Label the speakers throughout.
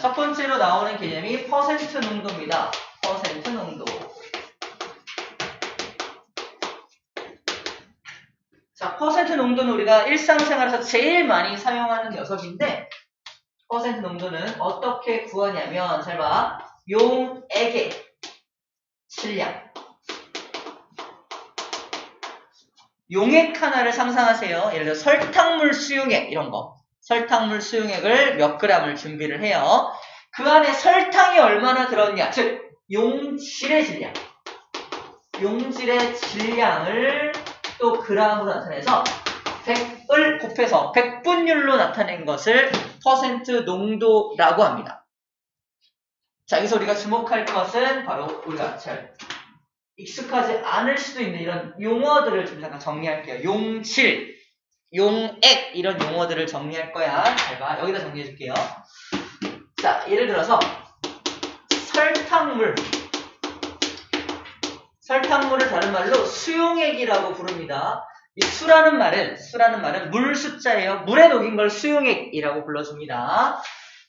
Speaker 1: 첫 번째로 나오는 개념이 퍼센트 농도입니다. 퍼센트 농도. 자, 퍼센트 농도는 우리가 일상생활에서 제일 많이 사용하는 녀석인데, 퍼센트 농도는 어떻게 구하냐면, 잘 봐. 용액의 질량. 용액 하나를 상상하세요. 예를 들어 설탕물 수용액 이런 거. 설탕물 수용액을 몇 g을 준비를 해요. 그 안에 설탕이 얼마나 들었냐. 즉 용질의 질량. 용질의 질량을 또 g으로 나타내서 100을 곱해서 100분율로 나타낸 것을 퍼센트 농도라고 합니다. 자, 여기서 우리가 주목할 것은 바로 우리가 잘 익숙하지 않을 수도 있는 이런 용어들을 좀 잠깐 정리할게요. 용질, 용액 이런 용어들을 정리할 거야. 잘 봐. 여기다 정리해 줄게요. 자, 예를 들어서 설탕물을 다른 말로 수용액이라고 부릅니다. 이 수라는 말은 물 숫자예요. 물에 녹인 걸 수용액이라고 불러줍니다.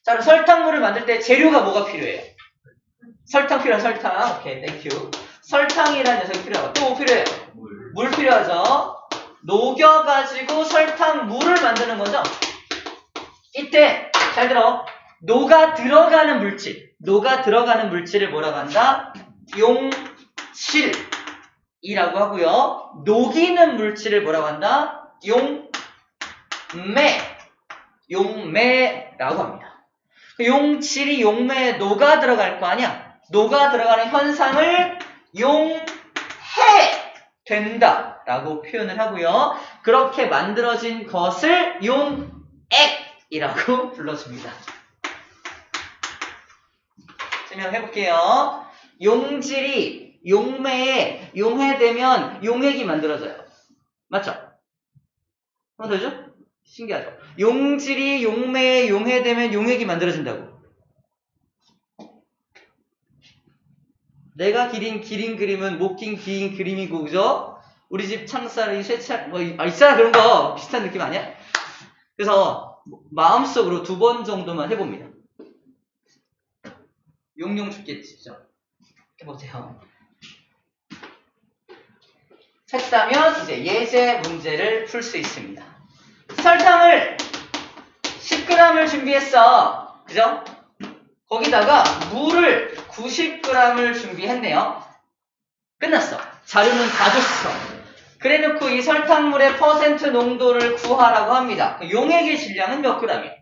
Speaker 1: 자, 그럼 설탕물을 만들 때 재료가 뭐가 필요해요? 설탕 필요한 설탕. 오케이, 땡큐. 설탕이라는 녀석이 필요하고 또 뭐 필요해요? 물 필요하죠. 녹여가지고 설탕물을 만드는 거죠. 이때 잘 들어. 녹아 들어가는 물질을 뭐라고 한다? 용질이라고 하고요. 녹이는 물질을 뭐라고 한다? 용매라고 합니다. 용질이 용매에 녹아 들어갈 거 아니야? 녹아 들어가는 현상을 용해 된다라고 표현을 하고요. 그렇게 만들어진 것을 용액이라고 불러줍니다. 설명해볼게요. 용질이 용매에 용해되면 용액이 만들어져요. 맞죠? 한번 더 해줘? 신기하죠? 용질이 용매에 용해되면 용액이 만들어진다고. 내가 기린 그림은 못 긴 긴 그림이고, 그죠? 우리 집 창살이 쇠창, 있잖아, 그런 거. 비슷한 느낌 아니야? 그래서, 마음속으로 2번 정도만 해봅니다. 용용 죽겠지, 그죠? 해보세요. 했다면, 이제 예제 문제를 풀 수 있습니다. 설탕을 10g을 준비했어. 그죠? 거기다가 물을 90g을 준비했네요. 끝났어. 자료는 다 줬어. 그래놓고 이 설탕물의 퍼센트 농도를 구하라고 합니다. 용액의 질량은 몇 g이에요?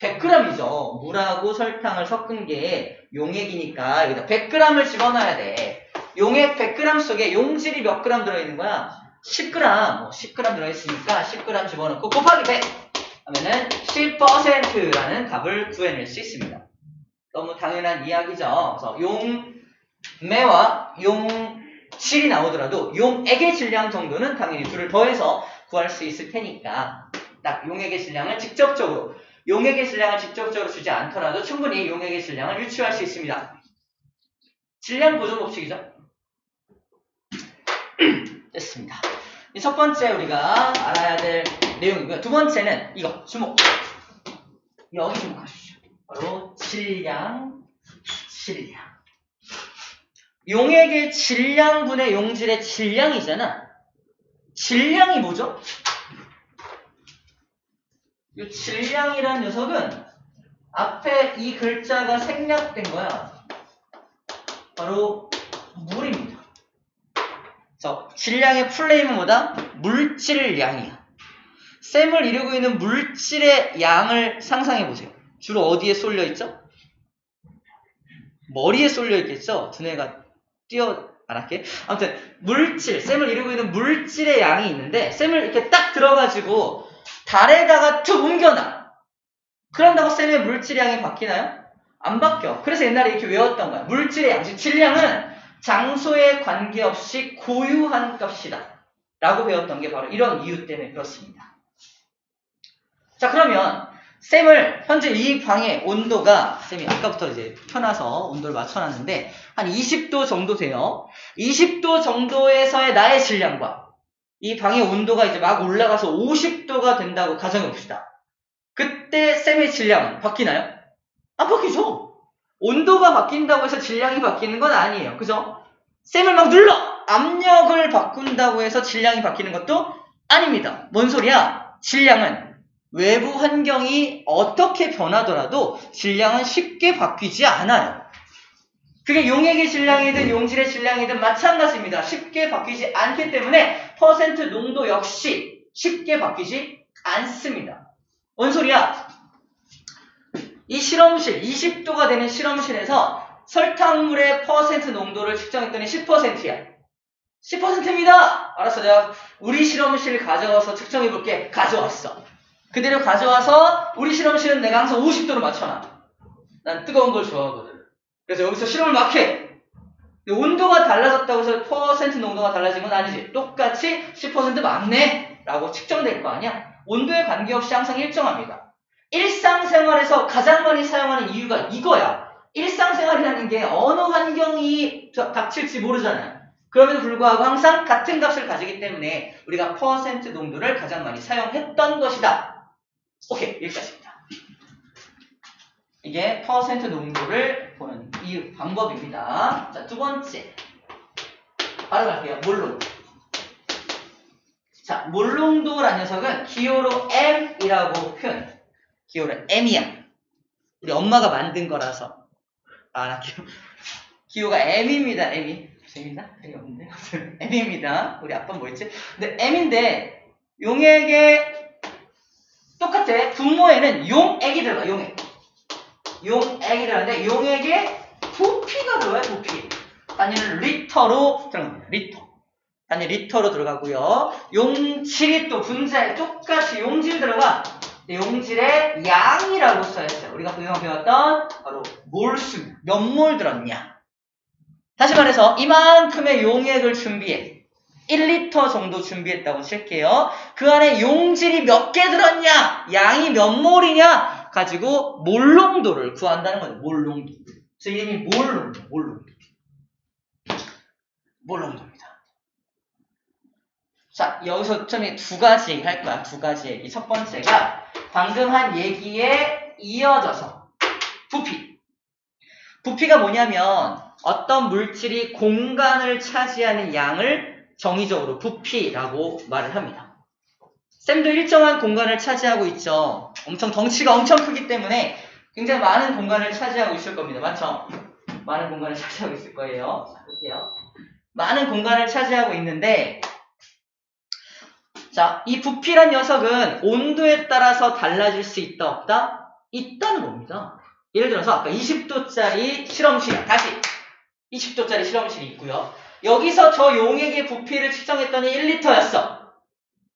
Speaker 1: 100g이죠. 물하고 설탕을 섞은 게 용액이니까 여기다 100g을 집어넣어야 돼. 용액 100g 속에 용질이 몇 g 들어있는 거야? 10g. 10g 들어있으니까 10g 집어넣고 곱하기 100 하면은 10%라는 값을 구해낼 수 있습니다. 너무 당연한 이야기죠. 그래서 용매와 용질이 나오더라도 용액의 질량 정도는 당연히 둘을 더해서 구할 수 있을 테니까 딱 용액의 질량을 직접적으로 주지 않더라도 충분히 용액의 질량을 유추할 수 있습니다. 질량 보존 법칙이죠. 됐습니다. 이 첫 번째 우리가 알아야 될 내용이고요. 두 번째는 이거 주목. 여기 주목하십시오. 바로 질량. 용액의 질량분의 용질의 질량이잖아. 질량이 뭐죠? 이 질량이라는 녀석은 앞에 이 글자가 생략된 거야. 바로 물입니다. 그래서 질량의 풀네임은 뭐다? 물질량이야. 셈을 이루고 있는 물질의 양을 상상해보세요. 주로 어디에 쏠려 있죠? 머리에 쏠려 있겠죠? 두뇌가 안 할게. 아무튼 셈을 이루고 있는 물질의 양이 있는데 셈을 이렇게 딱 들어가지고 달에다가 툭 옮겨놔. 그런다고 셈의 물질량이 바뀌나요? 안 바뀌어. 그래서 옛날에 이렇게 외웠던 거야. 물질의 양, 즉 질량은 장소에 관계없이 고유한 값이다 라고 배웠던 게 바로 이런 이유 때문에 그렇습니다. 자, 그러면 쌤을 현재 이 방의 온도가 쌤이 아까부터 이제 펴놔서 온도를 맞춰놨는데 한 20도 정도 돼요. 20도 정도에서의 나의 질량과 이 방의 온도가 이제 막 올라가서 50도가 된다고 가정해 봅시다. 그때 쌤의 질량은 바뀌나요? 안 바뀌죠. 온도가 바뀐다고 해서 질량이 바뀌는 건 아니에요. 그죠? 쌤을 막 눌러! 압력을 바꾼다고 해서 질량이 바뀌는 것도 아닙니다. 뭔 소리야? 질량은 외부 환경이 어떻게 변하더라도 질량은 쉽게 바뀌지 않아요. 그게 용액의 질량이든 용질의 질량이든 마찬가지입니다. 쉽게 바뀌지 않기 때문에 퍼센트 농도 역시 쉽게 바뀌지 않습니다. 뭔 소리야? 이 실험실, 20도가 되는 실험실에서 설탕물의 퍼센트 농도를 측정했더니 10%야. 10%입니다. 알았어, 내가 우리 실험실 가져와서 측정해볼게. 가져왔어. 그대로 가져와서 우리 실험실은 내가 항상 50도로 맞춰놔. 난 뜨거운 걸 좋아하거든. 그래서 여기서 실험을 막 해. 온도가 달라졌다고 해서 퍼센트 농도가 달라진 건 아니지. 똑같이 10% 맞네? 라고 측정될 거 아니야? 온도에 관계없이 항상 일정합니다. 일상생활에서 가장 많이 사용하는 이유가 이거야. 일상생활이라는 게 어느 환경이 닥칠지 모르잖아요. 그럼에도 불구하고 항상 같은 값을 가지기 때문에 우리가 퍼센트 농도를 가장 많이 사용했던 것이다. 오케이, 여기까지입니다. 이게 퍼센트 농도를 보는 이 방법입니다. 자, 두 번째. 바로 갈게요. 몰농도. 자, 몰농도라는 녀석은 기호로 M이라고 표현해요. 기호로 M이야. 우리 엄마가 만든 거라서. 나 기호가 M입니다. M이. 재밌나? M이 없는데? M입니다. 우리 아빠는 뭐였지? 근데 M인데 용액에 똑같아. 분모에는 용액이 들어가. 용액이 들어가는데 용액에 부피가 들어가요. 부피. 단위는 리터로 들어갑니다. 리터. 단위 리터로 들어가고요. 용질이 또 분자에 똑같이 용질 들어가. 용질의 양이라고 써있어요. 우리가 그동안 배웠던 바로 몰수. 몇 몰 들었냐. 다시 말해서 이만큼의 용액을 준비해. 1리터 정도 준비했다고 칠게요. 그 안에 용질이 몇 개 들었냐, 양이 몇 몰이냐 가지고 몰농도를 구한다는 거예요. 몰농도. 그래서 이름이 몰농도입니다. 자, 여기서 처음에 두 가지 얘기 할 거야. 두 가지 얘기. 첫 번째가 방금 한 얘기에 이어져서 부피. 부피가 뭐냐면 어떤 물질이 공간을 차지하는 양을 정의적으로 부피라고 말을 합니다. 쌤도 일정한 공간을 차지하고 있죠. 덩치가 엄청 크기 때문에 굉장히 많은 공간을 차지하고 있을 겁니다. 맞죠? 많은 공간을 차지하고 있을 거예요. 자, 볼게요. 많은 공간을 차지하고 있는데, 자, 이 부피란 녀석은 온도에 따라서 달라질 수 있다, 없다? 있다는 겁니다. 예를 들어서 아까 20도짜리 실험실, 다시 20도짜리 실험실이 있고요. 여기서 저 용액의 부피를 측정했더니 1리터였어.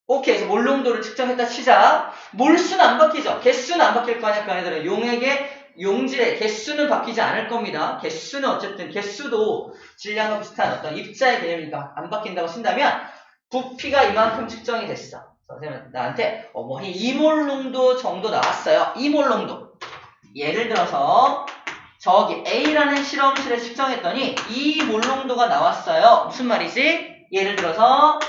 Speaker 1: 오케이, 그래서 몰농도를 측정했다 치자. 몰수는 안 바뀌죠. 개수는 안 바뀔 거 아니야. 그 안에 용액의 용질의 개수는 바뀌지 않을 겁니다. 개수는 어쨌든 개수도 질량과 비슷한 어떤 입자의 개념이니까 안 바뀐다고 쓴다면 부피가 이만큼 측정이 됐어. 선생님은 나한테 뭐 2몰 농도 정도 나왔어요. 2몰 농도. 예를 들어서 저기 A라는 실험실에 측정했더니 2몰 농도가 나왔어요. 무슨 말이지? 예를 들어서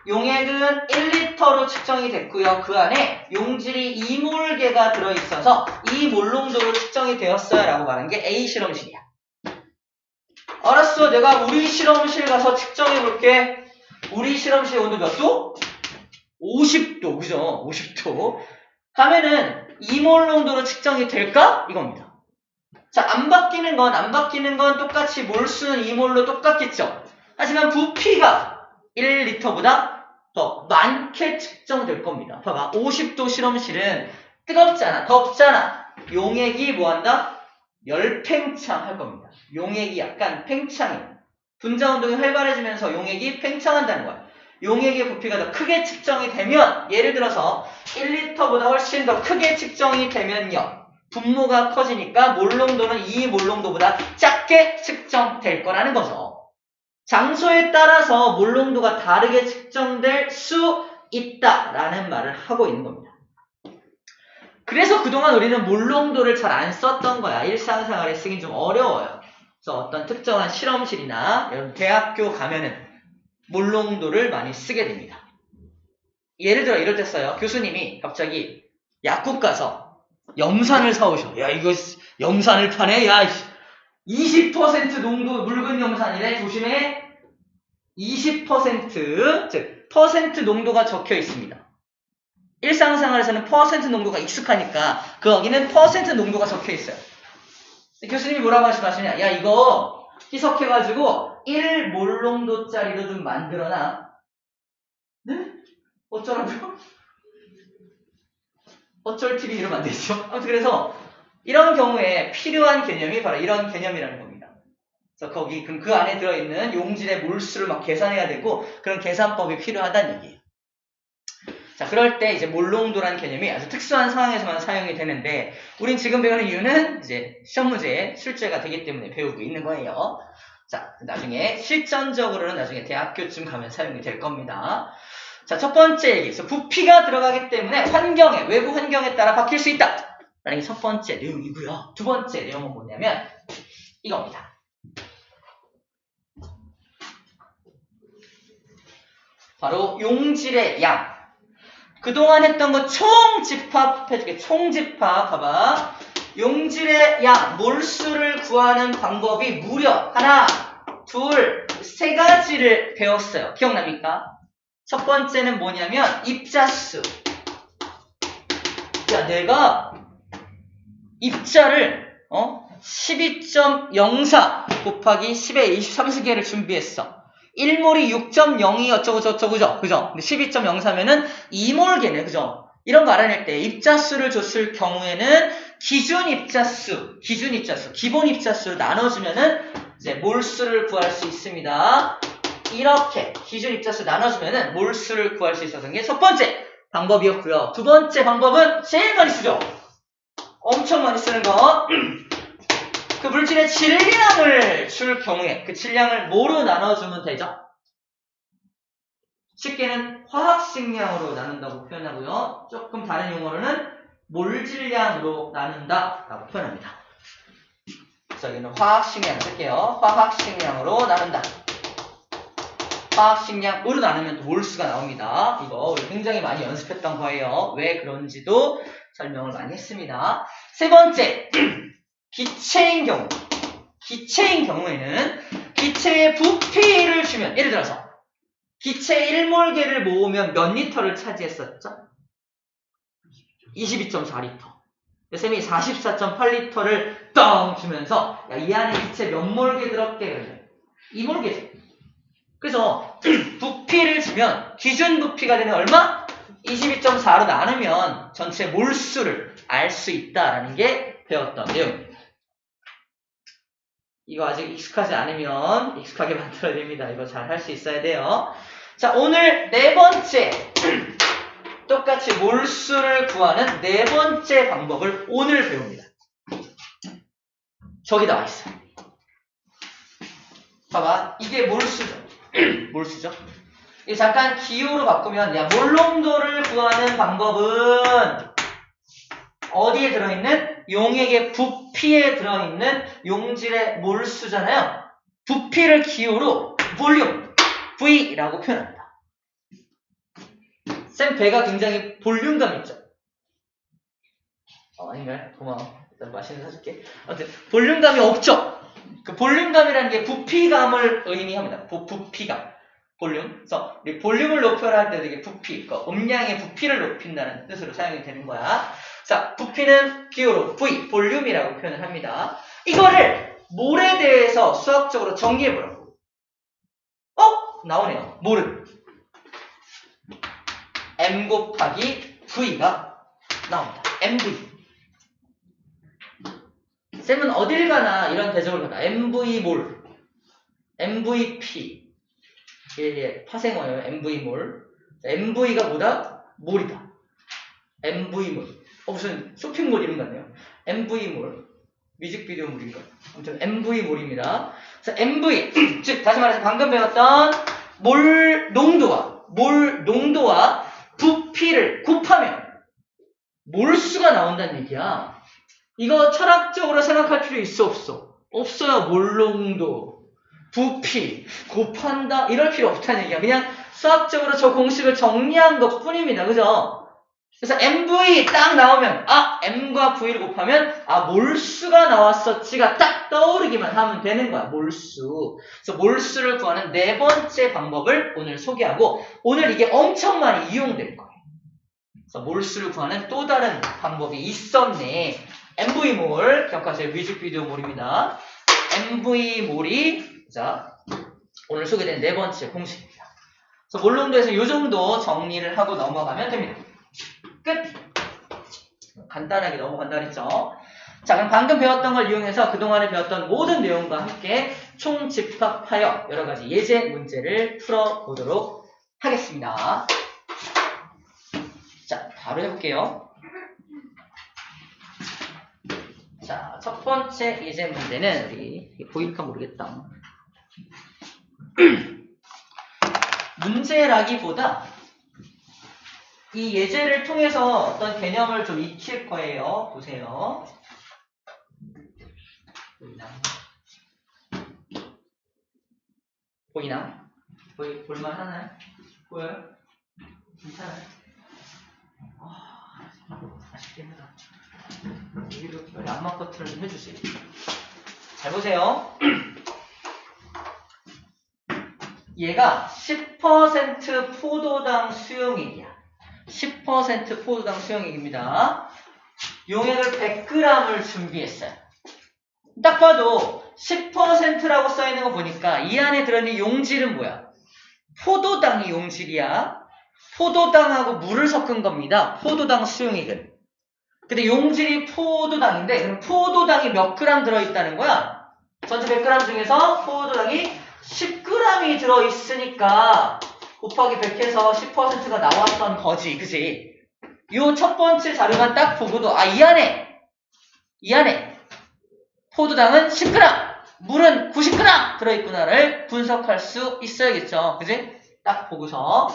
Speaker 1: 용액은 1리터로 측정이 됐고요. 그 안에 용질이 2몰개가 들어있어서 2몰 농도로 측정이 되었어요. 라고 말하는 게 A 실험실이야. 알았어. 내가 우리 실험실 가서 측정해볼게. 우리 실험실 온도 몇 도? 50도. 그죠? 50도. 하면은 2몰 농도로 측정이 될까? 이겁니다. 자, 안 바뀌는 건 똑같이 몰수는 2몰로 똑같겠죠. 하지만 부피가 1리터보다 더 많게 측정될 겁니다. 봐봐. 50도 실험실은 뜨겁잖아. 덥잖아. 용액이 뭐한다? 열팽창할 겁니다. 용액이 약간 팽창해. 분자운동이 활발해지면서 용액이 팽창한다는 거야. 용액의 부피가 더 크게 측정이 되면, 예를 들어서 1리터보다 훨씬 더 크게 측정이 되면요. 분모가 커지니까 몰농도는 2몰농도보다 작게 측정될 거라는 거죠. 장소에 따라서 몰농도가 다르게 측정될 수 있다라는 말을 하고 있는 겁니다. 그래서 그동안 우리는 몰농도를 잘 안 썼던 거야. 일상생활에 쓰긴 좀 어려워요. 그래서 어떤 특정한 실험실이나 여러분 대학교 가면은 몰농도를 많이 쓰게 됩니다. 예를 들어 이럴 때 써요. 교수님이 갑자기 약국 가서 염산을 사오셔. 야, 이거 염산을 파네? 야, 20% 농도 묽은 염산이래. 조심해. 20%, 즉 퍼센트 농도가 적혀 있습니다. 일상생활에서는 퍼센트 농도가 익숙하니까 거기는 퍼센트 농도가 적혀 있어요. 교수님이 뭐라고 말씀하시냐? 야, 이거 희석해가지고 1몰 농도짜리로 좀 만들어놔. 네? 어쩌라고요? 어쩔 TV 이러면 안 되죠. 아무튼 그래서 이런 경우에 필요한 개념이 바로 이런 개념이라는 겁니다. 그래서 거기 그 안에 들어있는 용질의 몰수를 막 계산해야 되고 그런 계산법이 필요하다는 얘기예요. 자, 그럴 때 이제 몰농도라는 개념이 아주 특수한 상황에서만 사용이 되는데 우린 지금 배우는 이유는 이제 시험 문제에 출제가 되기 때문에 배우고 있는 거예요. 자, 나중에 실전적으로는 나중에 대학교쯤 가면 사용이 될 겁니다. 자, 첫 번째 얘기. 그래서 부피가 들어가기 때문에 환경에, 외부 환경에 따라 바뀔 수 있다. 라는 게 첫 번째 내용이고요. 두 번째 내용은 뭐냐면 이겁니다. 바로 용질의 양. 그동안 했던 거 총집합 해줄게. 총집합. 봐봐. 용질의 양, 몰수를 구하는 방법이 무려 하나, 둘, 세 가지를 배웠어요. 기억납니까? 첫 번째는 뭐냐면 입자수. 야, 내가 입자를 12.04 곱하기 10의 23세개를 준비했어. 1몰이 6.02 어쩌고 저쩌고죠. 그죠? 근데 12.04면은 2몰계네. 그죠? 이런 거 알아낼 때 입자수를 줬을 경우에는 기본 입자수로 나눠주면은 이제 몰수를 구할 수 있습니다. 이렇게 기준 입자수 나눠주면은 몰수를 구할 수 있었던 게 첫 번째 방법이었고요. 두 번째 방법은 제일 많이 쓰죠. 엄청 많이 쓰는 거. 그 물질의 질량을 줄 경우에 그 질량을 뭐로 나눠주면 되죠? 쉽게는 화학식량으로 나눈다고 표현하고요. 조금 다른 용어로는 몰질량으로 나눈다라고 표현합니다. 그래서 여기는 화학식량 쓸게요. 화학식량으로 나눈다. 화학식량으로 나누면 또 몰수가 나옵니다. 이거 우리 굉장히 많이 연습했던 거예요. 왜 그런지도 설명을 많이 했습니다. 세 번째, 기체인 경우. 기체인 경우에는 기체의 부피를 주면, 예를 들어서 기체 1몰계를 모으면 몇 리터를 차지했었죠? 22.4리터. 쌤이 44.8리터를 뻥 주면서 야, 이 안에 기체 몇 몰계 들었게? 2몰계죠. 그래서 부피를 주면 기준 부피가 되는 얼마? 22.4로 나누면 전체 몰수를 알 수 있다라는 게 배웠던 내용입니다. 이거 아직 익숙하지 않으면 익숙하게 만들어야 됩니다. 이거 잘 할 수 있어야 돼요. 자, 오늘 네 번째 똑같이 몰수를 구하는 네 번째 방법을 오늘 배웁니다. 저기 나와 있어요. 봐봐, 이게 몰수죠. 몰수죠. 이거 잠깐 기호로 바꾸면 야, 몰농도를 구하는 방법은 어디에 들어있는? 용액의 부피에 들어있는 용질의 몰수잖아요. 부피를 기호로 볼륨, V라고 표현합니다. 쌤 배가 굉장히 볼륨감 있죠? 아닌가요? 고마워. 일단 맛있는 거 사줄게. 아무튼 볼륨감이 없죠? 그 볼륨감이라는 게 부피감을 의미합니다. 부피감. 볼륨. 그래서 우리 볼륨을 높여라 할 때도 이게 부피, 그러니까 음량의 부피를 높인다는 뜻으로 사용이 되는 거야. 자, 부피는 기호로 V, 볼륨이라고 표현을 합니다. 이거를 몰에 대해서 수학적으로 정리해보라고. 나오네요. 몰은 M 곱하기 V가 나옵니다. MV. 쌤은 어딜 가나 이런 대적을 가나 MV몰, MVP. 이게 파생어예요. MV몰. MV가 뭐다? 몰이다. MV몰. 무슨 쇼핑몰 이름 같네요. MV몰. 뮤직비디오 몰인가? 아무튼 MV몰입니다. 그래서 MV, 즉 다시 말해서 방금 배웠던 몰 농도와 부피를 곱하면 몰수가 나온다는 얘기야. 이거 철학적으로 생각할 필요 있어 없어? 없어요. 몰농도, 부피, 곱한다 이럴 필요 없다는 얘기야. 그냥 수학적으로 저 공식을 정리한 것 뿐입니다. 그죠? 그래서 MV 딱 나오면 M과 V를 곱하면 몰수가 나왔었지가 딱 떠오르기만 하면 되는 거야. 몰수. 그래서 몰수를 구하는 네 번째 방법을 오늘 소개하고 오늘 이게 엄청 많이 이용될 거예요. 그래서 몰수를 구하는 또 다른 방법이 있었네. MV몰 기억하세요. 뮤직비디오 몰입니다. MV몰이 오늘 소개된 네 번째 공식입니다. 그래서 몰롱도에서 이 정도 정리를 하고 넘어가면 됩니다. 끝! 간단하게 넘어간다 그랬죠? 자, 그럼 방금 배웠던 걸 이용해서 그동안에 배웠던 모든 내용과 함께 총집합하여 여러 가지 예제 문제를 풀어보도록 하겠습니다. 자, 바로 해볼게요. 자, 첫 번째 예제 문제는 이게 보일까 모르겠다. 문제라기보다 이 예제를 통해서 어떤 개념을 좀 익힐 거예요. 보세요. 보이나? 볼만하나요? 보여요? 괜찮아요? 아쉽겠다. 여기 암막 커트를 좀 해주세요. 잘 보세요. 얘가 10% 포도당 수용액이야. 10% 포도당 수용액입니다. 용액을 100g을 준비했어요. 딱 봐도 10%라고 써있는 거 보니까 이 안에 들어있는 용질은 뭐야? 포도당이 용질이야. 포도당하고 물을 섞은 겁니다. 포도당 수용액은. 근데 용질이 포도당인데 그럼 포도당이 몇 그램 들어있다는 거야? 전체 100g 중에서 포도당이 10g이 들어있으니까 곱하기 100해서 10%가 나왔던 거지. 그지? 요 첫 번째 자료만 딱 보고도 이 안에 포도당은 10g, 물은 90g 들어있구나를 분석할 수 있어야겠죠. 그지? 딱 보고서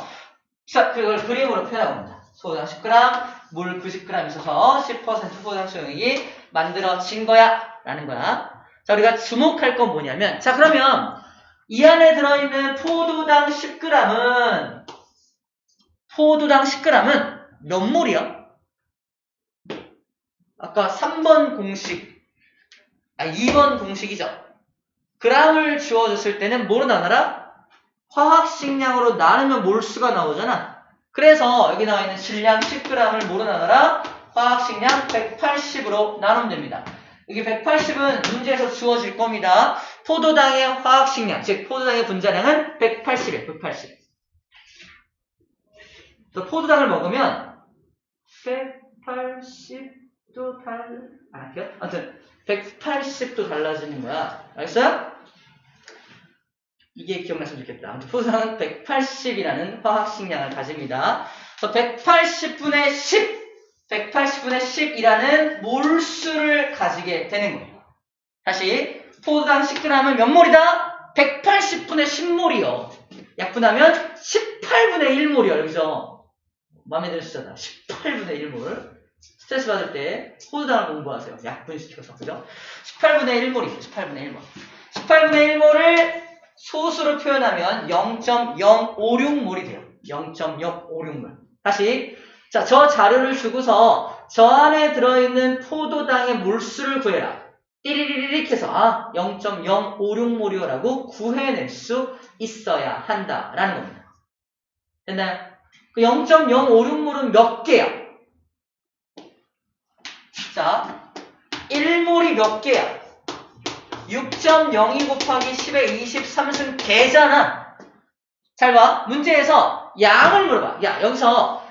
Speaker 1: 자, 그걸 그림으로 표현하고 합니다. 포도당 10g, 물 90g 있어서 10% 포도당 수용액이 만들어진 거야 라는 거야. 자, 우리가 주목할 건 뭐냐면 자, 그러면 이 안에 들어있는 포도당 10g은 몇 몰이야? 아까 3번 공식 2번 공식이죠. g을 주어줬을 때는 뭐로 나눠라? 화학식량으로 나누면 몰수가 나오잖아. 그래서 여기 나와 있는 질량 10g을 뭐로 나눠라? 화학식량 180으로 나누면 됩니다. 여기 180은 문제에서 주어질 겁니다. 포도당의 화학식량, 즉 포도당의 분자량은 180이에요. 180. 또 포도당을 먹으면 180도 알았죠? 아무튼 180도 달라지는 거야. 알겠어요? 이게 기억났으면 좋겠다. 아무튼 포도당은 180이라는 화학식량을 가집니다. 그래서 180분의 10이라는 몰수를 가지게 되는 거예요. 다시 포도당 10g은 몇 몰이다? 180분의 10몰이요. 약분하면 18분의 1몰이요. 여기서 마음에 드는 숫자다. 18분의 1몰. 스트레스 받을 때 포도당을 공부하세요. 약분시켜서. 그죠? 18분의 1몰이죠. 18분의 1몰. 18분의 1몰을 소수로 표현하면 0.056몰이 돼요. 0.056몰. 다시 자, 저 자료를 주고서 저 안에 들어있는 포도당의 몰수를 구해라. 띠리리릭 해서 0.056몰이라고 구해낼 수 있어야 한다라는 겁니다. 됐나요? 그 0.056몰은 몇 개야? 자, 1몰이 몇 개야? 6.02 곱하기 10의 23승 개잖아. 잘 봐. 문제에서 양을 물어봐. 야, 여기서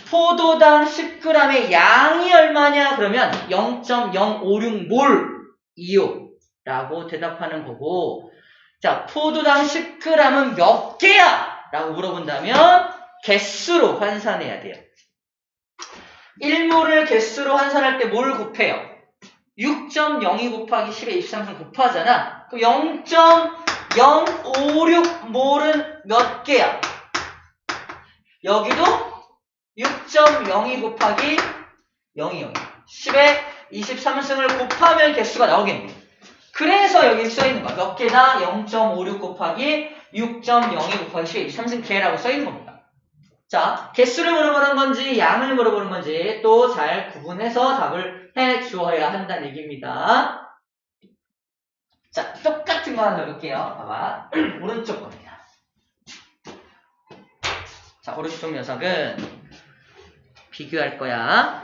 Speaker 1: 포도당 10g의 양이 얼마냐? 그러면 0.056몰이요 라고 대답하는 거고, 자, 포도당 10g은 몇 개야? 라고 물어본다면 개수로 환산해야 돼요. 1몰을 개수로 환산할 때 뭘 곱해요? 6.02 곱하기 10의 23승 곱하잖아. 그럼 0.056몰은 몇 개야? 여기도 6.02 곱하기 0.02 10의 23승을 곱하면 개수가 나오겠네. 그래서 여기 써있는 거야. 몇 개다? 0.56 곱하기 6.02 곱하기 10의 23승 개라고 써있는 겁니다. 자, 개수를 물어보는 건지 양을 물어보는 건지 또 잘 구분해서 답을 해 주어야 한다는 얘기입니다. 자, 똑같은 거 하나 넣을게요. 봐봐. 오른쪽 겁니다. 자, 오른쪽 녀석은 비교할 거야.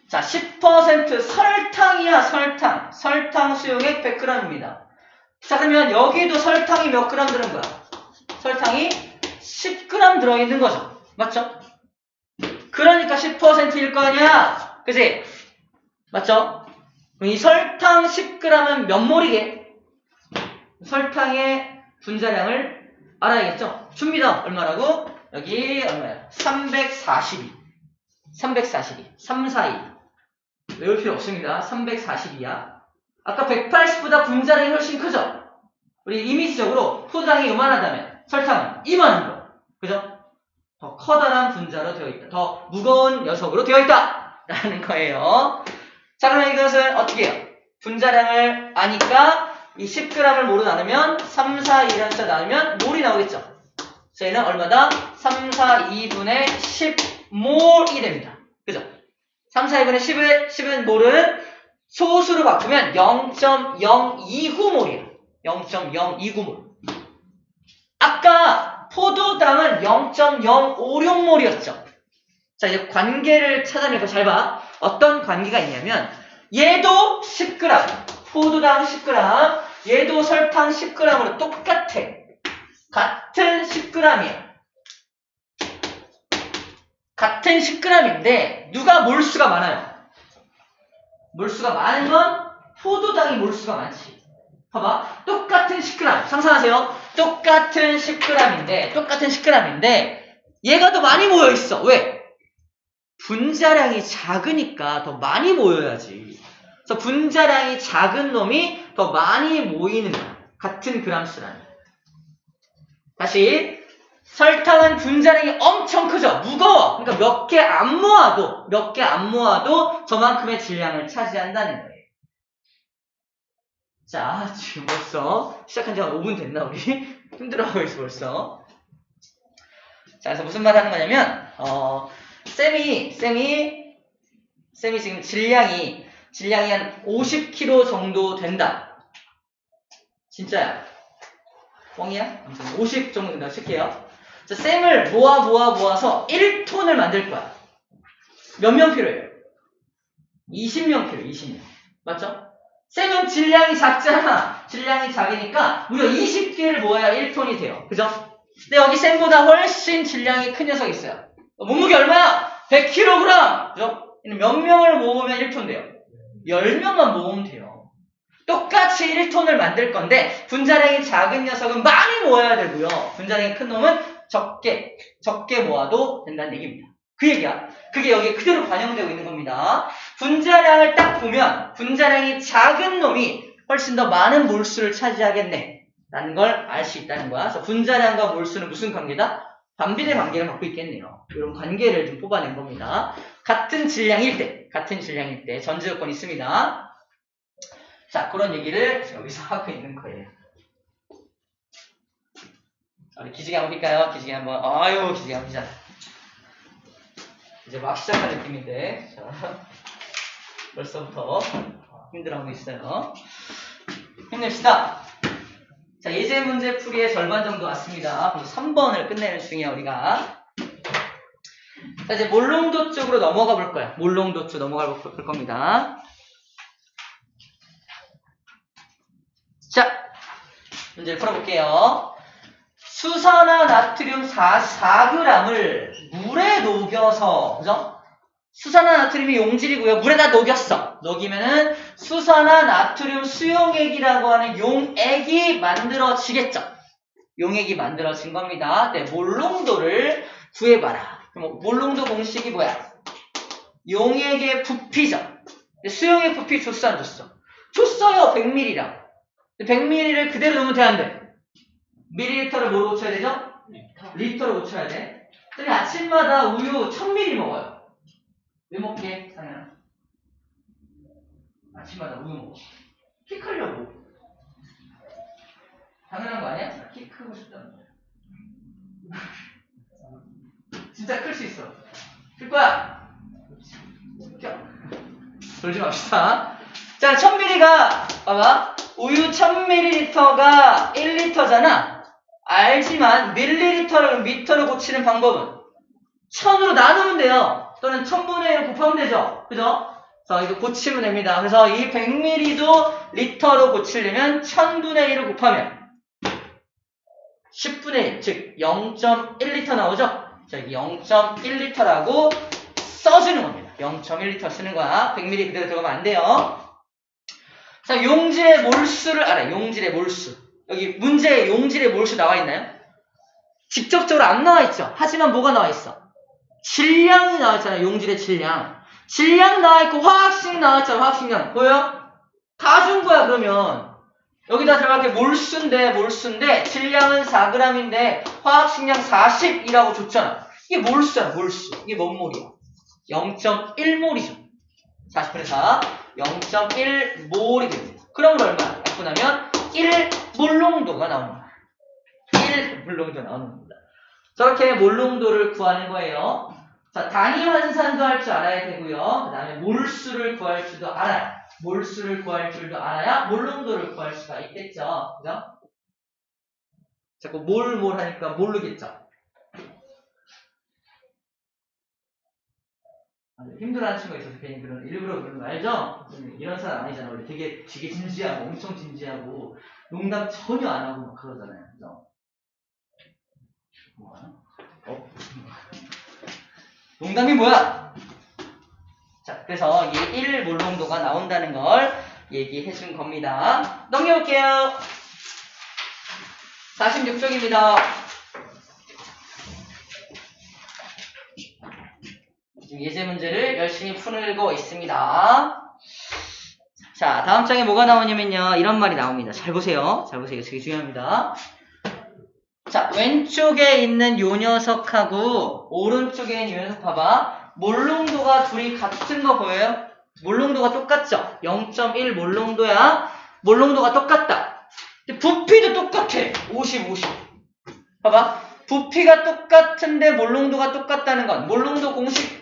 Speaker 1: 자, 10% 설탕이야, 설탕. 설탕 수용액 100g입니다. 자, 그러면 여기도 설탕이 몇 g 들은 거야? 설탕이 10g 들어있는 거죠. 맞죠? 그러니까 10%일 거 아니야? 그치? 맞죠? 이 설탕 10g은 몇 몰이게? 설탕의 분자량을 알아야겠죠? 줍니다. 얼마라고? 여기 얼마야? 342. 342. 342. 외울 필요 없습니다. 342야. 아까 180보다 분자량이 훨씬 크죠? 우리 이미지적으로 포장이 요만하다면 설탕은 이만한 거. 그죠? 더 커다란 분자로 되어 있다. 더 무거운 녀석으로 되어 있다. 라는 거예요. 자, 그러면 이것은 어떻게 해요? 분자량을 아니까 이 10g을 모로 나누면 3, 4, 2라는 숫자 나누면 몰이 나오겠죠. 저희는 얼마다? 3, 4, 2분의 10몰이 됩니다. 그죠? 3, 4, 2분의 10은 몰은 소수로 바꾸면 0.029몰이에요. 0.029몰. 아까 포도당은 0.056몰이었죠. 자, 이제 관계를 찾아내고 잘 봐. 어떤 관계가 있냐면 얘도 10g, 포도당 10g, 얘도 설탕 10g으로 똑같아. 같은 10g이에요. 같은 10g인데 누가 몰수가 많아요? 몰수가 많은 건 포도당이 몰수가 많지. 봐봐. 똑같은 10g. 상상하세요. 똑같은 10g인데 얘가 더 많이 모여있어. 왜? 분자량이 작으니까 더 많이 모여야지. 그래서 분자량이 작은 놈이 더 많이 모이는 거야. 같은 그람수라는. 다시. 설탕은 분자량이 엄청 크죠? 무거워. 그러니까 몇 개 안 모아도 저만큼의 질량을 차지한다는 거예요. 자, 지금 벌써 시작한 지 한 5분 됐나 우리? 힘들어하고 있어 벌써. 자, 그래서 무슨 말 하는 거냐면 쌤이 지금 질량이 한 50kg 정도 된다. 진짜야? 뻥이야? 아무튼 50 정도 된다고 칠게요. 자, 쌤을 모아서 1톤을 만들 거야. 몇 명 필요해요? 20명 필요해요. 20명. 맞죠? 쌤은 질량이 작잖아. 질량이 작으니까 무려 20개를 모아야 1톤이 돼요. 그죠? 근데 여기 쌤보다 훨씬 질량이 큰 녀석이 있어요. 몸무게 얼마야? 100kg! 그죠? 몇 명을 모으면 1톤 돼요? 10명만 모으면 돼요. 똑같이 1톤을 만들 건데 분자량이 작은 녀석은 많이 모아야 되고요. 분자량이 큰 놈은 적게 모아도 된다는 얘기입니다. 그 얘기야. 그게 여기에 그대로 반영되고 있는 겁니다. 분자량을 딱 보면 분자량이 작은 놈이 훨씬 더 많은 몰수를 차지하겠네 라는 걸 알 수 있다는 거야. 그래서 분자량과 몰수는 무슨 관계다? 반비례 관계를 갖고 있겠네요. 이런 관계를 좀 뽑아낸 겁니다. 같은 질량일 때 전제 조건이 있습니다. 자, 그런 얘기를 여기서 하고 있는 거예요. 우리 기지개 한번 볼까요? 기지개 한번. 기지개 한번 보자. 이제 막 시작한 느낌인데, 자, 벌써부터 힘들어하고 있어요. 힘냅시다. 자, 예제 문제 풀이의 절반 정도 왔습니다. 3번을 끝내는 중이야, 우리가. 자, 이제 몰롱도 쪽으로 넘어가 볼 거야. 몰롱도 쪽 넘어가 볼 겁니다. 자, 문제를 풀어볼게요. 수산화 나트륨 4g을 물에 녹여서, 그죠? 수산화 나트륨이 용질이고요. 물에다 녹였어. 녹이면은 수산화 나트륨 수용액이라고 하는 용액이 만들어지겠죠. 용액이 만들어진 겁니다. 네, 몰롱도를 구해봐라. 그럼 몰롱도 공식이 뭐야? 용액의 부피죠. 수용액 부피 줬어, 안 줬어? 줬어요, 100ml랑. 100ml를 그대로 넣으면 돼, 안 돼? 밀리리터를 뭐로 고쳐야 되죠? 리터로 고쳐야 돼. 근데 아침마다 우유 1000ml 먹어요. 왜 먹게? 상현아. 아침마다 우유 먹어. 키 크려고. 당연한 거 아니야? 키 크고 싶다는 거야. 진짜 진짜 클 수 있어. 클 거야. 돌지 맙시다. 자, 1000ml가, 봐봐. 우유 1000ml가 1리터잖아. 알지만, 밀리리터를 미터로 고치는 방법은 1000으로 나누면 돼요. 또는 1000분의 1 곱하면 되죠. 그죠? 그래서 이거 고치면 됩니다. 그래서 이 100ml도 리터로 고치려면 1000분의 1을 곱하면 10분의 1, 즉 0.1리터 나오죠? 자, 여기 0.1리터라고 써주는 겁니다. 0.1리터 쓰는 거야. 100ml 그대로 들어가면 안 돼요. 자, 용질의 몰수를 알아요. 용질의 몰수. 여기 문제에 용질의 몰수 나와 있나요? 직접적으로 안 나와 있죠. 하지만 뭐가 나와 있어? 질량이 나와 있잖아요. 용질의 질량. 질량 나와 있고 화학식 나왔잖아. 화학식량. 보여? 다 준 거야, 그러면. 여기다 들어갈 게 몰수인데 질량은 4g인데 화학식량 40이라고 줬잖아. 이게 몰수야, 몰수. 이게 뭔 몰이야? 0.1몰이죠. 40분의 4, 0.1몰이 됩니다. 그러면 얼마야? 약분하면 1몰농도가 나오는 거야. 1몰농도 나오는 겁니다. 저렇게 몰농도를 구하는 거예요. 자, 단위 환산도 할 줄 알아야 되고요. 그 다음에 몰수를 구할 줄도 알아요. 몰수를 구할 줄도 알아야 몰농도를 구할 수가 있겠죠. 그죠? 자꾸 몰 하니까 모르겠죠. 힘들어하는 친구가 있어서 괜히 그런 일부러 그런 거 알죠? 이런 사람 아니잖아. 원래 되게 진지하고 엄청 진지하고 농담 전혀 안 하고 막 그러잖아요. 그죠? 농담이 뭐야? 자, 그래서 이 1몰농도가 나온다는 걸 얘기해 준 겁니다. 넘겨볼게요. 46쪽입니다. 지금 예제 문제를 열심히 풀고 있습니다. 자, 다음 장에 뭐가 나오냐면요. 이런 말이 나옵니다. 잘 보세요. 잘 보세요. 되게 중요합니다. 자, 왼쪽에 있는 요 녀석하고 오른쪽에 있는 요 녀석 봐봐. 몰농도가 둘이 같은 거 보여요? 몰농도가 똑같죠? 0.1 몰농도야. 몰농도가 똑같다. 근데 부피도 똑같아. 50, 50. 봐봐. 부피가 똑같은데 몰농도가 똑같다는 건 몰농도 공식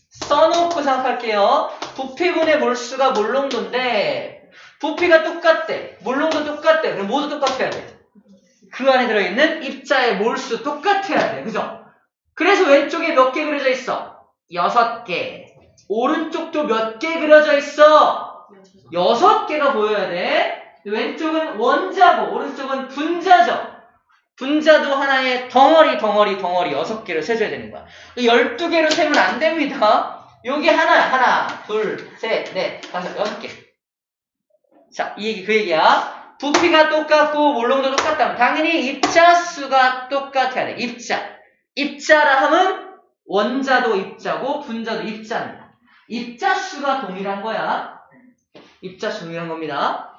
Speaker 1: 써놓고 생각할게요. 부피분의 몰수가 몰농도인데 부피가 똑같대. 몰농도 똑같대. 그럼 모두 똑같아야 돼. 그 안에 들어있는 입자의 몰수 똑같아야 돼. 그죠? 그래서 왼쪽에 몇 개 그려져 있어? 6개. 오른쪽도 몇 개 그려져 있어? 6개가 보여야 돼. 왼쪽은 원자고 오른쪽은 분자죠. 분자도 하나의 덩어리 6개를 세줘야 되는 거야. 12개로 세면 안 됩니다. 여기 하나, 둘, 셋, 넷, 다섯, 6개. 자, 이 얘기 그 얘기야. 부피가 똑같고 몰농도 똑같다면 당연히 입자수가 똑같아야 돼. 입자라 하면 원자도 입자고 분자도 입자입니다. 입자수가 동일한 거야. 입자수 동일한 겁니다.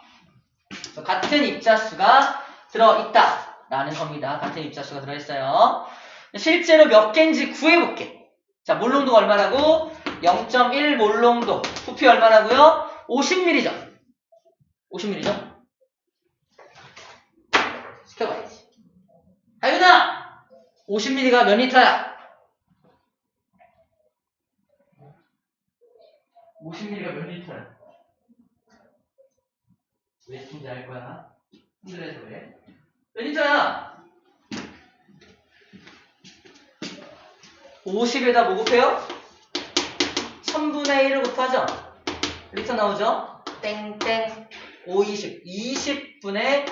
Speaker 1: 같은 입자수가 들어있다라는 겁니다. 같은 입자수가 들어있어요. 실제로 몇 개인지 구해볼게. 자, 몰농도가 얼마라고? 0.1 몰농도. 부피 얼마라고요? 50ml죠. 50ml죠. 시켜봐야지. 하윤아! 50ml가 몇 리터야? 50ml가 몇 리터야? 왜 시킨지 알 거야? 힘들어서 그래. 몇 리터야? 50에다 뭐 곱해요? 1000분의 1을 곱하죠? 리터 나오죠? 땡땡 5, 20. 20분의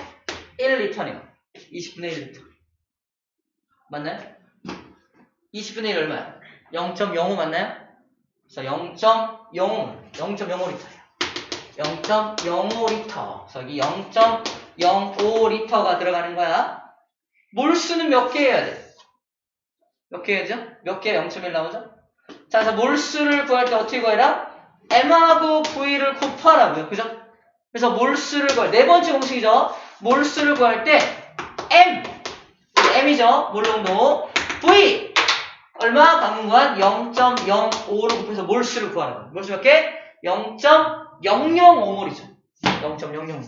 Speaker 1: 1리터네요. 20분의 1리터. 맞나요? 20분의 1 얼마야? 0.05 맞나요? 그래서 0.05리터예요. 0.05리터. 그래서 여기 0.05리터가 들어가는 거야. 몰수는 몇 개 해야 돼? 몇 개 해야죠? 몇 개 0.1 나오죠? 자, 그래서 몰수를 구할 때 어떻게 구해라? M하고 V를 곱하라고요. 그죠? 그래서 몰수를 구할 네 번째 공식이죠. 몰수를 구할 때 M이죠. 몰농도. V 얼마? 방문관 0.05로 곱해서 몰수를 구하는 거예요. 몰수 몇 개? 0.005몰이죠. 0.005.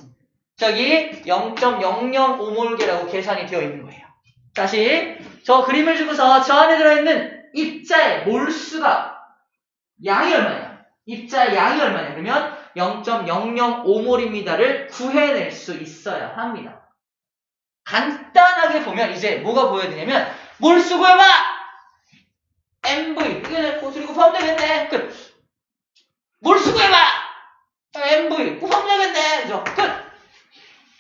Speaker 1: 저기 0.005몰계라고 계산이 되어 있는 거예요. 다시 저 그림을 주고서 저 안에 들어있는 입자의 몰수가 양이 얼마냐? 입자의 양이 얼마냐? 그러면 0.005몰입니다를 구해낼 수 있어야 합니다. 간단하게 보면 이제 뭐가 보여야 되냐면 몰수 구해봐! MV 그리고 곱하면 되겠네. 끝. 몰수 구해봐! MV 곱하면 되겠네. 그죠? 끝.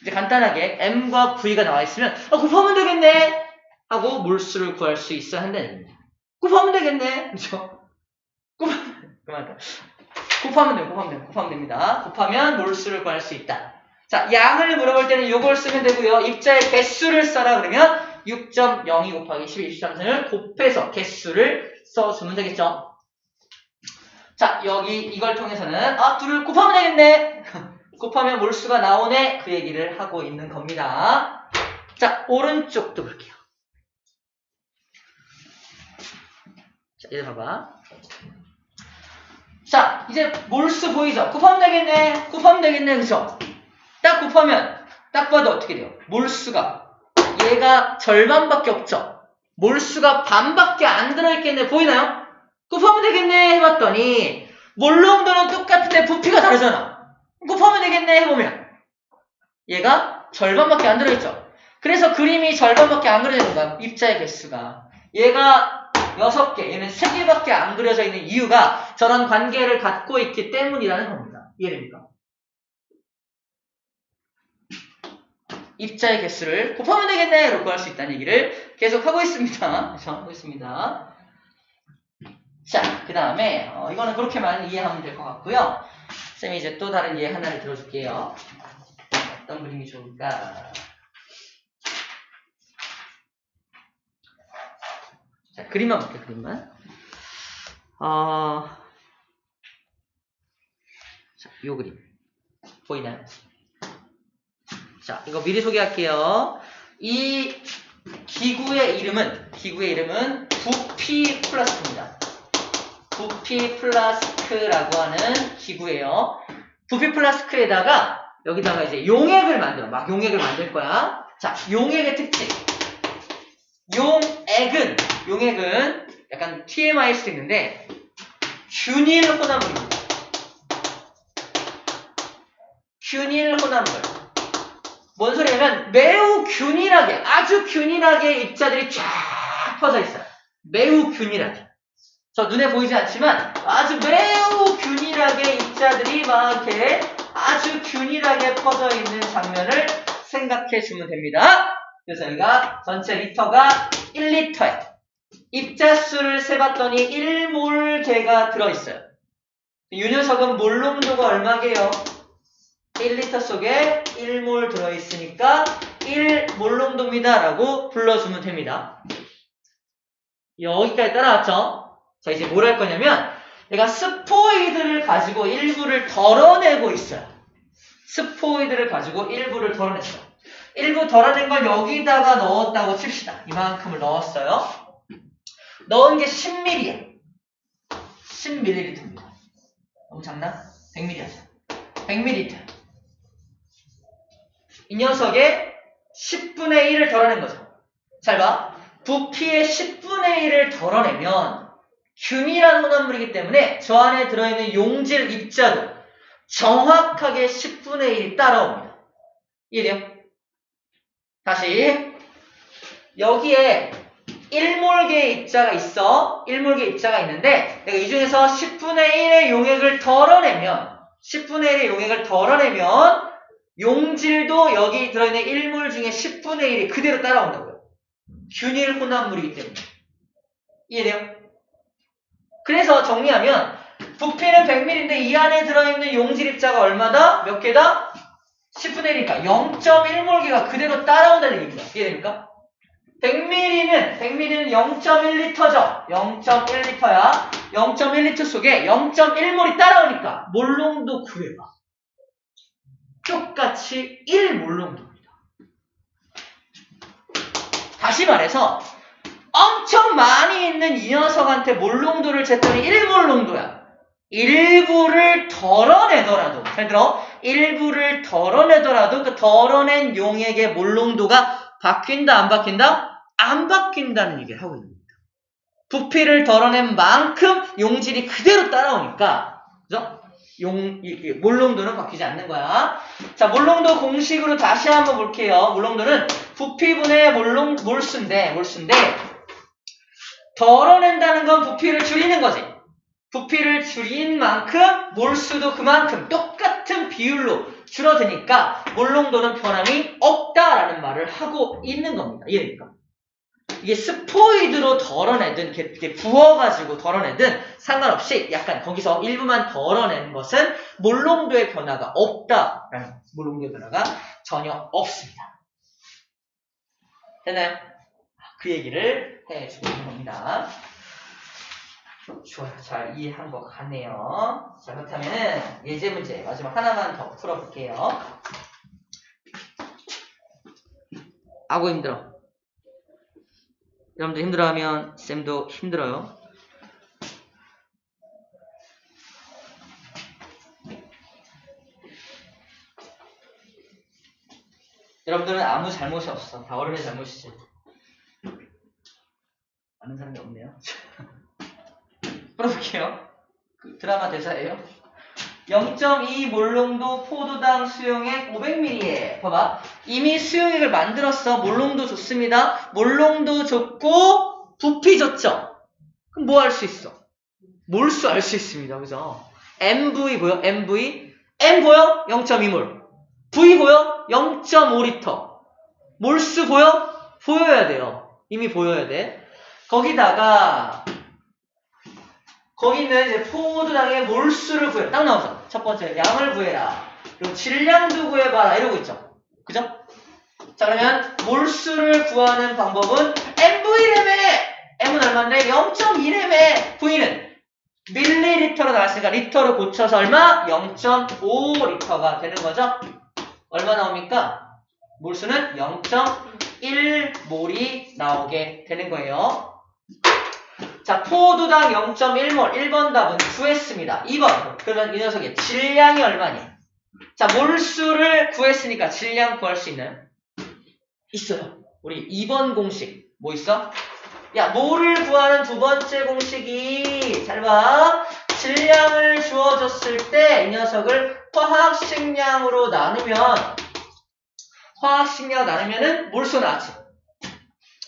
Speaker 1: 이제 간단하게 M과 V가 나와 있으면 곱하면 되겠네 하고 몰수를 구할 수 있어야 한다는 얘기입니다. 곱하면 되겠네. 그죠? 곱하면 됩니다. 곱하면 몰수를 구할 수 있다. 자, 양을 물어볼 때는 이걸 쓰면 되고요. 입자의 개수를 써라 그러면 6.02 곱하기 12, 23을 곱해서 개수를 써주면 되겠죠. 자, 여기 이걸 통해서는 둘을 곱하면 되겠네. 곱하면 몰수가 나오네. 그 얘기를 하고 있는 겁니다. 자, 오른쪽도 볼게요. 자, 이제 봐봐. 자, 이제 몰수 보이죠? 곱하면 되겠네. 그죠? 딱 곱하면, 딱 봐도 어떻게 돼요? 몰수가, 얘가 절반밖에 없죠? 몰수가 반밖에 안 들어있겠네. 보이나요? 곱하면 되겠네 해봤더니, 몰농도는 똑같은데 부피가 다르잖아. 곱하면 되겠네 해보면, 얘가 절반밖에 안 들어있죠? 그래서 그림이 절반밖에 안 그려져 있는 거야. 입자의 개수가. 얘가 6개, 얘는 3개밖에 안 그려져 있는 이유가 저런 관계를 갖고 있기 때문이라는 겁니다. 이해됩니까? 입자의 개수를 곱하면 되겠네 라고 구할 수 있다는 얘기를 계속 하고 있습니다. 자, 그 다음에 이거는 그렇게만 이해하면 될 것 같고요. 쌤이 이제 또 다른 예 하나를 들어줄게요. 어떤 그림이 좋을까? 자, 그림만 볼게요. 그림만. 자, 요 그림 보이나요? 자, 이거 미리 소개할게요. 이 기구의 이름은 부피 플라스크입니다. 부피 플라스크라고 하는 기구예요. 부피 플라스크에다가 여기다가 이제 용액을 만들어. 막 용액을 만들 거야. 자, 용액의 특징. 용액은 약간 TMI일 수도 있는데 균일 혼합물입니다. 균일 혼합물. 뭔 소리냐면 매우 균일하게, 아주 균일하게 입자들이 쫙 퍼져 있어요. 매우 균일하게. 저 눈에 보이지 않지만 아주 매우 균일하게 입자들이 막 이렇게 아주 균일하게 퍼져 있는 장면을 생각해 주면 됩니다. 그래서 여기가 전체 리터가 1리터에 입자수를 세봤더니 1몰개가 들어있어요. 이 녀석은 몰농도가 얼마게요? 1리터 속에 1몰 들어있으니까 1몰농도입니다 라고 불러주면 됩니다. 여기까지 따라왔죠? 자, 이제 뭘 할 거냐면 얘가 스포이드를 가지고 일부를 덜어내고 있어요. 스포이드를 가지고 일부를 덜어냈어요. 일부 덜어낸 걸 여기다가 넣었다고 칩시다. 이만큼을 넣었어요. 넣은 게 10ml야. 10ml입니다. 너무 작나? 100ml 하자. 100ml. 이 녀석의 10분의 1을 덜어낸 거죠. 잘 봐. 부피의 10분의 1을 덜어내면 균일한 혼합물이기 때문에 저 안에 들어있는 용질 입자도 정확하게 10분의 1이 따라옵니다. 이해돼요? 다시 여기에 1몰개의 입자가 있어. 1몰개 입자가 있는데 내가 이 중에서 10분의 1의 용액을 덜어내면 용질도 여기 들어있는 1몰 중에 10분의 1이 그대로 따라온다고요. 균일 혼합물이기 때문에. 이해돼요? 그래서 정리하면 부피는 100ml인데 이 안에 들어있는 용질 입자가 얼마다? 몇 개다? 10분의 1이니까 0.1몰개가 그대로 따라온다는 얘기입니다. 이해됩니까? 100ml는 0.1리터죠. 0.1리터야. 0.1리터 속에 0.1몰이 따라오니까 몰농도 구해봐. 똑같이 1몰농도입니다. 다시 말해서 엄청 많이 있는 이 녀석한테 몰농도를 쟀더니 1몰농도야. 일부를 덜어내더라도, 잘 들어? 일부를 덜어내더라도 그 덜어낸 용액의 몰농도가 바뀐다, 안 바뀐다? 안 바뀐다는 얘기를 하고 있는 겁니다. 부피를 덜어낸 만큼 용질이 그대로 따라오니까, 그죠? 몰롱도는 바뀌지 않는 거야. 자, 몰롱도 공식으로 다시 한번 볼게요. 몰롱도는 부피분의 몰수인데, 덜어낸다는 건 부피를 줄이는 거지. 부피를 줄인 만큼 몰수도 그만큼 똑같은 비율로 줄어드니까 몰롱도는 변함이 없다라는 말을 하고 있는 겁니다. 이해됩니까? 이게 스포이드로 덜어내든 이렇게 부어가지고 덜어내든 상관없이 약간 거기서 일부만 덜어내는 것은 몰롱도의 변화가 없다라는 몰롱도의 변화가 전혀 없습니다. 됐나요? 그 얘기를 해주고 있는 겁니다. 좋아요. 잘 이해한 것 같네요. 자, 그렇다면 예제 문제 마지막 하나만 더 풀어볼게요. 아고 힘들어. 여러분들 힘들어하면 쌤도 힘들어요. 여러분들은 아무 잘못이 없어. 다 어른의 잘못이지. 아는 사람이 없네요. 풀어볼게요. 그 드라마 대사예요. 0.2 몰롱도 포도당 수용액 500ml에 봐봐. 이미 수용액을 만들었어. 몰롱도 좋습니다. 몰롱도 좋고 부피 좋죠. 그럼 뭐 할 수 있어? 몰수 알 수 있습니다. 그죠? MV 보여? MV? M 보여? 0.2몰. V 보여? 0.5L. 몰수 보여? 보여야 돼요. 이미 보여야 돼. 거기다가 거기는 이제 포도당의 몰수를 구해라. 딱 나오죠. 첫 번째, 양을 구해라. 그리고 질량도 구해봐라. 이러고 있죠. 그죠? 자, 그러면 몰수를 구하는 방법은 MV램에, M은 얼마인데? 0.2램에 V는 밀리리터로 나왔으니까 리터로 고쳐서 얼마? 0.5리터가 되는 거죠. 얼마 나옵니까? 몰수는 0.1몰이 나오게 되는 거예요. 자, 포도당 0.1몰. 1번 답은 구했습니다. 2번. 그러면 이 녀석의 질량이 얼마니? 자, 몰수를 구했으니까 질량 구할 수 있나요? 있어요. 우리 2번 공식. 뭐 있어? 야, 몰을 구하는 두 번째 공식이, 잘 봐. 질량을 주어졌을 때 이 녀석을 화학식량으로 나누면, 화학식량 나누면은 몰수 나왔지.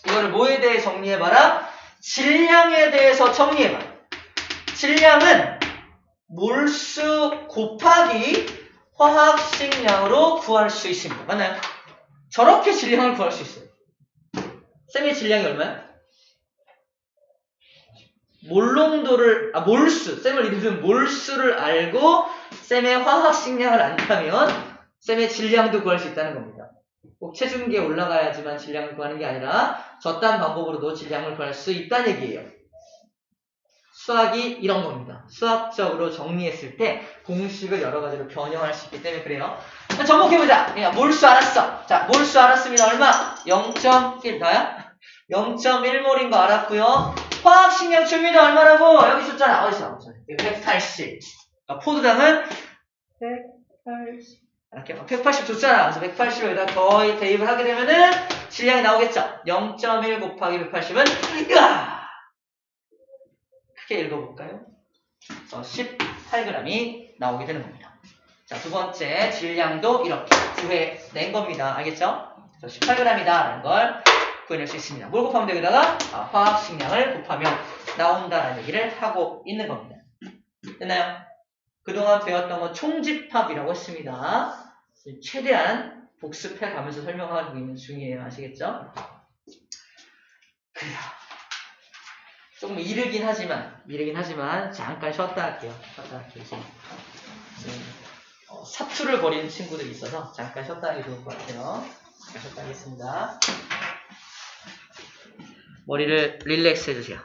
Speaker 1: 이거를 뭐에 대해 정리해봐라? 질량에 대해서 정리해봐. 질량은 몰수 곱하기 화학식량으로 구할 수 있습니다. 맞나요? 저렇게 질량을 구할 수 있어요. 쌤의 질량이 얼마야? 몰수. 쌤을 이루는 몰수를 알고 쌤의 화학식량을 안다면 쌤의 질량도 구할 수 있다는 겁니다. 꼭 체중계에 올라가야지만 질량을 구하는 게 아니라 저딴 방법으로도 질량을 구할 수 있다는 얘기예요. 수학이 이런 겁니다. 수학적으로 정리했을 때 공식을 여러 가지로 변형할 수 있기 때문에 그래요. 접목해보자. 몰수 알았어. 자, 몰수 알았으면 얼마? 0.1 나야? 0.1몰인 거 알았고요. 화학식량 줍니다. 얼마라고? 여기 줬잖아. 어디서? 180. 그러니까 포도당은 180. 이렇게 180 줬잖아. 그래서 180을 여기다 거의 대입을 하게 되면은 질량이 나오겠죠. 0.1 곱하기 180은 으아! 크게 읽어볼까요? 18g이 나오게 되는 겁니다. 자, 두 번째 질량도 이렇게 구해낸 겁니다. 알겠죠? 18g이다 라는 걸 구해낼 수 있습니다. 뭘 곱하면 여기다가 화학식량을 곱하면 나온다라는 얘기를 하고 있는 겁니다. 됐나요? 그동안 배웠던 건 총집합이라고 했습니다. 최대한 복습해 가면서 설명하고 있는 중이에요. 아시겠죠? 그래요. 조금 이르긴 하지만 잠깐 쉬었다 할게요. 이제 사투를 벌이는 친구들이 있어서 잠깐 쉬었다 하기 좋을 것 같아요. 잠깐 쉬었다 하겠습니다. 머리를 릴렉스 해주세요.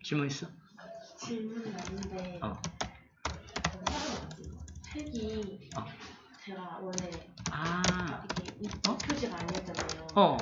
Speaker 1: 질문 있어?
Speaker 2: 질문은 없는데 색이 제가 원래 이렇게 표시가 아니었잖아요.